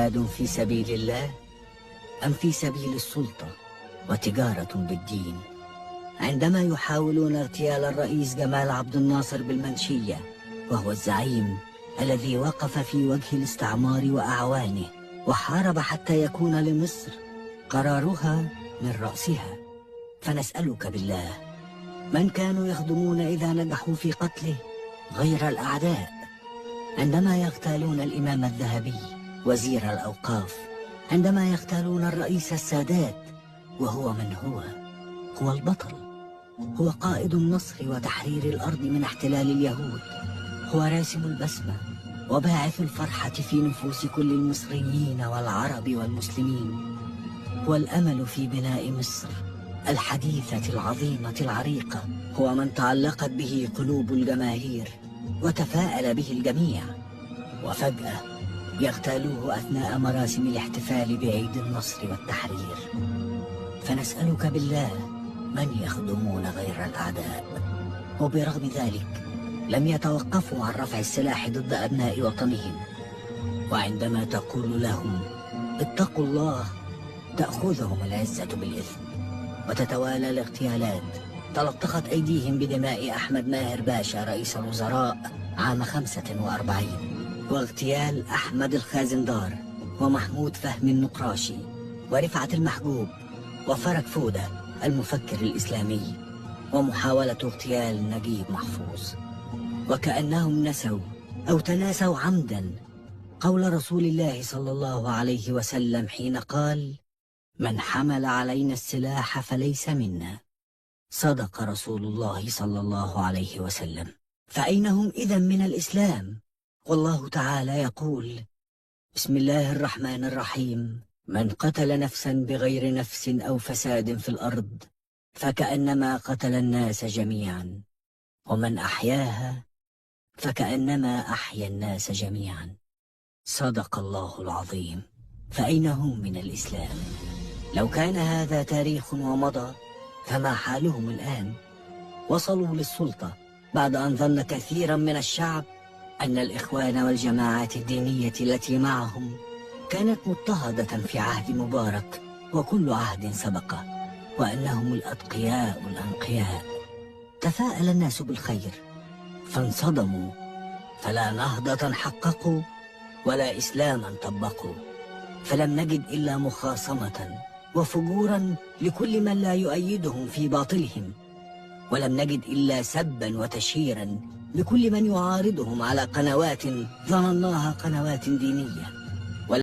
جهاد في سبيل الله أم في سبيل السلطة وتجارة بالدين؟ عندما يحاولون اغتيال الرئيس جمال عبد الناصر بالمنشية، وهو الزعيم الذي وقف في وجه الاستعمار وأعوانه وحارب حتى يكون لمصر قرارها من رأسها، فنسألك بالله، من كانوا يخدمون إذا نجحوا في قتله غير الأعداء؟ عندما يغتالون الإمام الذهبي وزير الأوقاف، عندما يغتالون الرئيس السادات، وهو من هو البطل، هو قائد النصر وتحرير الأرض من احتلال اليهود، هو راسم البسمة وباعث الفرحة في نفوس كل المصريين والعرب والمسلمين، هو الأمل في بناء مصر الحديثة العظيمة العريقة، هو من تعلقت به قلوب الجماهير وتفاءل به الجميع، وفجأة يغتالوه أثناء مراسم الاحتفال بعيد النصر والتحرير. فنسألك بالله، من يخدمون غير الأعداء؟ وبرغم ذلك لم يتوقفوا عن رفع السلاح ضد أبناء وطنهم، وعندما تقول لهم اتقوا الله تأخذهم العزة بالإثم، وتتوالى الاغتيالات. تلطخت أيديهم بدماء أحمد ماهر باشا رئيس الوزراء عام 45، واغتيال أحمد الخازندار ومحمود فهمي النقراشي ورفعت المحجوب وفرج فودة المفكر الإسلامي، ومحاولة اغتيال نجيب محفوظ. وكأنهم نسوا أو تناسوا عمدا قول رسول الله صلى الله عليه وسلم حين قال: من حمل علينا السلاح فليس منا. صدق رسول الله صلى الله عليه وسلم. فأين هم إذن من الإسلام؟ والله تعالى يقول: بسم الله الرحمن الرحيم: من قتل نفسا بغير نفس أو فساد في الأرض فكأنما قتل الناس جميعا، ومن أحياها فكأنما أحيا الناس جميعا. صدق الله العظيم. فأين هم من الإسلام؟ لو كان هذا تاريخ ومضى، فما حالهم الآن؟ وصلوا للسلطة بعد أن ظن كثيرا من الشعب أن الإخوان والجماعات الدينية التي معهم كانت مضطهدة في عهد مبارك وكل عهد سبقه، وأنهم الأتقياء الأنقياء. تفاءل الناس بالخير فانصدموا، فلا نهضة حققوا ولا إسلاما طبقوا، فلم نجد إلا مخاصمة وفجورا لكل من لا يؤيدهم في باطلهم، ولم نجد إلا سبا وتشهيرا لكل من يعارضهم على قنوات ظنناها قنوات دينية.